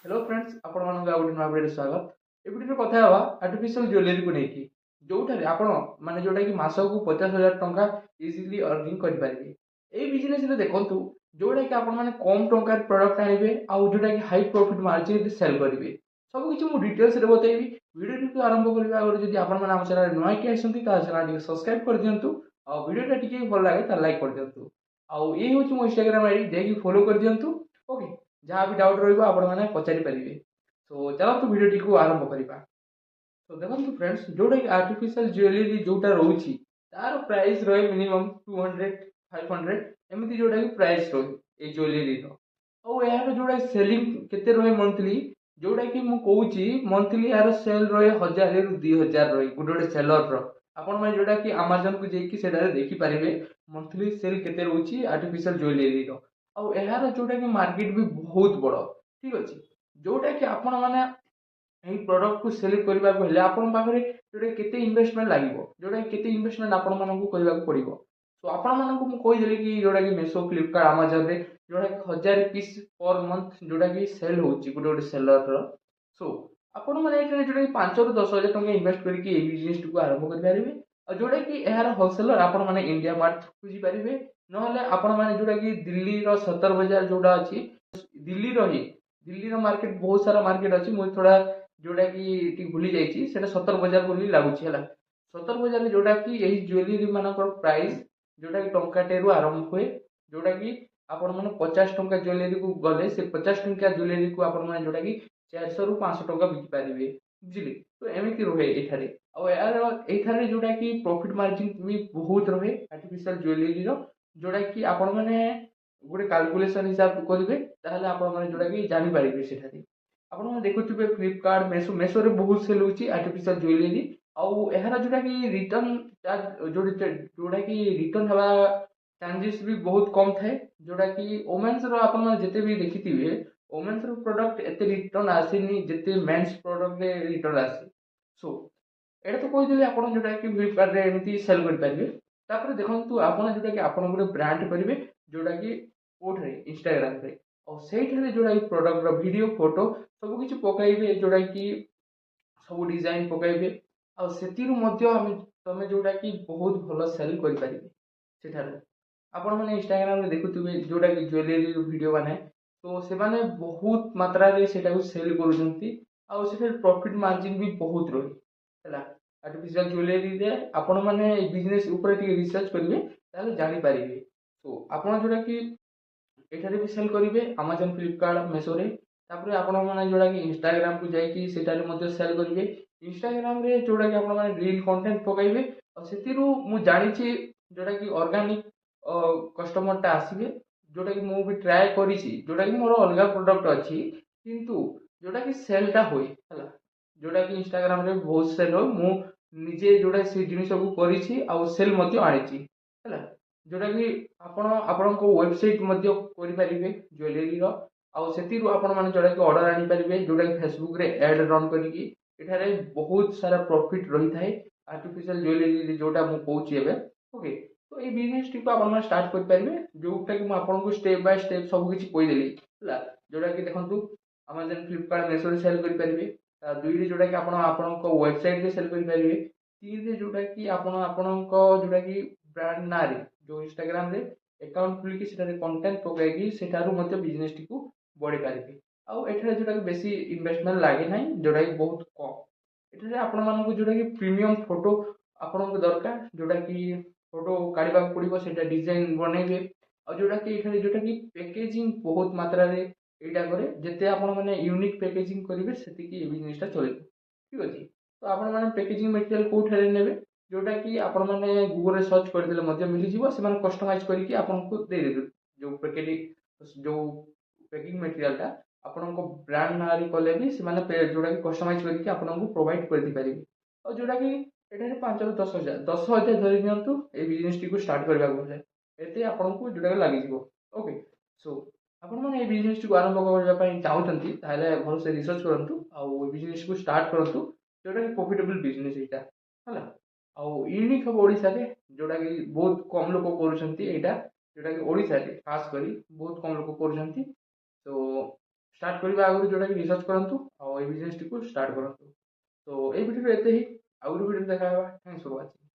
Hello friends आपण मान गोटे नुआ वीडियो स्वागत। ए वीडियो कथा हवा आर्टिफिशियल ज्वेलरी को लेकिन जोठारे आपण माने जोटा कि मासकू 50,000 टंका इजिली अर्निंग कर पारिबे। ए बिजनेस रे देखंतु जोटा कि आपण माने कम टंकार प्रोडक्ट आनिबे आ जोटा कि हाई प्रॉफिट मार्जिन रे सेल करिवे। सब किछ मु डिटेल्स रे बतैबी। वीडियो को आरंभ करबा आगर जदि आपण माने हम चैनल नुआ कि आसंती ता चैनल टिके सब्सक्राइब कर दियंतु आ वीडियो टा टिके भल लागे ता लाइक कर दियंतु। आ ए होची मो इंस्टाग्राम आईडी जेकी फॉलो कर दियंतु। ओके, जहाँ भी डाउट रहिबो आपण माने पचारि परिबे। तो चलतु भिडियोटी को आरंभ करिबा। तो देखंतु फ्रेंड्स जोटा कि आर्टिफिशियल ज्वेलरी जोटा रहउची तार प्राइस रहे मिनिमम 200 500 एमती जोटा कि प्राइस रहे ए ज्वेलरी रो। और यार जोटा सेलिंग केते रहे मंथली जोटा कि मु कहूची मंथली यार सेल रहे 1000 रु 2000 रहे गुड गुड सेलर रो। आपण माने जोटा कि Amazon को जेकी सेटा देखि पारिबे मंथली सेल केते रहउची आर्टिफिशियल ज्वेलरी रो। और यार जोटा कि मार्केट भी बहुत बड़ ठीक अछि। जोटा कि आपण माने एही प्रोडक्ट को सेल करबा को हेले आपण पाखरे जोटा केते इन्वेस्टमेंट लागिवो जोटा केते इन्वेस्टमेंट आपण मानकू करबा को पड़िवो। तो आपण मानकू मु कहि देली कि जोटा कि Meesho Flipkart Amazon रे जोटा कि 1000 पीस पर मंथ जोटा कि सेल होची गुड गुड सेलर रो। सो आपण माने एटा जोटा कि 5 रु 10,000 टका इन्वेस्ट करके ए बिजनेस को आरंभ कर पारिबे। और जोटा कि एहार होलसेलर आपण माने इंडिया मार्ट खुजी पारिबे। नहले आपण माने जोटा कि दिल्ली रो 70 बाजार जोटा अछि दिल्ली रो ही दिल्ली रो मार्केट बहुत सारा मार्केट अछि मु थोड़ा जोटा कि भूली जाइए सेटा 70 बजार बोली लागुची है। 70 बजार जोटा कि यही ज्वेलरी मानकर प्राइस जोटा कि टंकाटे आरंभ हुए जोटा कि आपण माने 50 टंका ज्वेलरी को गले से 50 टंका ज्वेलरी को आपण माने जोटा कि 400 रु 500 टंका बिक पारिबे बुझिले। तो एमिति रहे एठारे और यार एठारे जोटा कि प्रॉफिट मार्जिन भी बहुत रहे आर्टिफिशियल ज्वेलरी रो। जोटा कि आपण माने गोटे कैलकुलेशन हिसाब करिवे ताहले आपण माने जोटा कि जानि पारिबे सेठारे। ଆପଣ ଦେଖୁଥିବେ ଫ୍ଲିପକାର୍ଟ ମେସୋ ମେସୋରେ ବହୁତ ସେଲ୍ ହେଉଛି ଆର୍ଟିଫିସିଆଲ ଜୁଏଲେରୀ। ଆଉ ଏହାର ଯୋଉଟାକି ରିଟର୍ନ ଚାର୍ଜ ଯୋଉଟାକି ରିଟର୍ନ ହେବା ଚାନ୍ସେସ୍ ବି ବହୁତ କମ୍ ଥାଏ। ଯୋଉଟାକି ଓମେନ୍ସର ଆପଣମାନେ ଯେତେ ବି ଦେଖିଥିବେ ଓମେନ୍ସର ପ୍ରଡକ୍ଟ ଏତେ ରିଟର୍ନ ଆସେନି ଯେତେ ମେନ୍ସ ପ୍ରଡକ୍ଟରେ ରିଟର୍ନ ଆସେ। ସୋ ଏଇଟା ତ କହିଦେଲି ଆପଣ ଯୋଉଟାକି ଫ୍ଲିପକାର୍ଟରେ ଏମିତି ସେଲ୍ କରିପାରିବେ। ତାପରେ ଦେଖନ୍ତୁ ଆପଣ ଯୋଉଟାକି ଆପଣ ଗୋଟେ ବ୍ରାଣ୍ଡ କରିବେ ଯୋଉଟାକି କୋଉଠାରେ ଇନଷ୍ଟାଗ୍ରାମରେ ଆଉ ସେଇଠାରେ ଯୋଉଟାକି ପ୍ରଡକ୍ଟର ଭିଡ଼ିଓ ଫଟୋ ସବୁ କିଛି ପକାଇବେ ଯୋଉଟାକି ସବୁ डिजाइन पकाइबे आ सेतिरु मध्य हम तमे जोटा कि बहुत भलो सेल करि परिबे सेठारे। आपण माने इंस्टाग्राम रे देखुथिबे जोटा कि ज्वेलरी वीडियो माने तो से माने बहुत मात्रा रे सेटा को सेल करूछंती आ सेठे प्रॉफिट मार्जिन भी बहुत रही हैला। आर्टिफिशियल ज्वेलरी रे आपण माने बिजनेस ऊपर टी रिसर्च करिवे ताले जानि पारिबे। तो आपण जोटा कि एठारे भी सेल करिवे Amazon Flipkart Meesho रे। तापर आपण माने जोटा कि Instagram को जाई कि सेटारे मध्ये सेल करिवे। Instagram रे जोटा कि आपण माने रील कंटेंट पकाइबे और सेतिरु मु जानि छि जोटा कि ऑर्गेनिक कस्टमर ता आसीबे जोटा कि मु भी ट्राई करिछि जोटा कि मोर अलगा प्रोडक्ट अछि किंतु जोटा कि सेल ता होई हला। जोटा कि Instagram रे बहुत सेल हो मु निजे जोटा से जिनिस को करिछि आ सेल मध्ये आनिछि हला। जोटा कि आपण आपणको वेबसाइट मध्ये करि परिबे ज्वेलरी रो आ सेतिरु आपण माने जोटा कि ऑर्डर आनि परिबे जोटा कि फेसबुक रे एड रन करिकि एठारे बहुत सारा प्रॉफिट रही थाए आर्टिफिशियल ज्वेलरी जोटा मु कहूछि एबे। ओके, तो ए बिजनेस टी को आपण माने स्टार्ट कर परिबे जोटा कि मु आपणको स्टेप बाय स्टेप सब किछि कहि देली हला। जोटा कि देखंतु Amazon Flipkart Meesho रे सेल करि परिबे। दुई रे जोटा कि आपण आपणको वेबसाइट रे सेल करि परिबे। तीन रे जोटा कि आपण आपणको जोटा कि ब्रांड ना रे जो Instagram रे अकाउंट खुली कि सेटारे कंटेंट पकाइकी सेटारु मते बिजनेस टी को बढ़ी पारिबे। आ एठारे जोटा कि बेसी इन्वेस्टमेंट लागे नै जोटा कि बहुत कम। एठारे आपण मानकु जोटा कि प्रीमियम फोटो आपणको दरकार जोटा कि फोटो काढिबा पड़िबो सेटा डिजाइन बनेबे। आ जोटा कि एठारे जोटा कि पैकेजिंग बहुत मात्रा रे एटा करे जेते आपण माने यूनिक पैकेजिंग करिवे सेति कि बिजनेस टा चलिबो ठीक अछि। तो आपण माने पैकेजिंग मटेरियल कोठारे नेबे जोटा कि आपण माने गूगल रे सर्च करदेले मध्य मिलि जिवो से माने कस्टमाइज करिकि आपनको दे देबे जो पैकेजिंग जो पैकिंग मटेरियल टा आपनको ब्रांड ना रे कले भी से माने जोटा कि कस्टमाइज करिकि आपनको प्रोवाइड कर दी परिबे। और जोटा कि एठारे 5 रु 10,000 धरि नियंतु ए बिजनेस टी को स्टार्ट करबा गले एते आपनको जोटा कि लागि जिवो। ओके, सो आपण माने ए बिजनेस टी को आरंभ करबा पई चाहुचंती ताले भल से रिसर्च करंतु आ ए बिजनेस को स्टार्ट करंतु जोटा कि प्रॉफिटेबल बिजनेस एटा हला। ଆଉ ୟୁନିକ୍ ହବ ଓଡ଼ିଶାରେ ଯୋଉଟାକି ବହୁତ କମ୍ ଲୋକ କରୁଛନ୍ତି ଏଇଟା ଯୋଉଟାକି ଓଡ଼ିଶାରେ ଖାସ୍ କରି ବହୁତ କମ୍ ଲୋକ କରୁଛନ୍ତି। ତ स्टार्ट करबा आगु जोटा कि रिसर्च करंतु और ए बिजनेस टी को स्टार्ट करंतु। तो ए वीडियो एते ही आउ वीडियो देखा हेबा। Thanks for watching.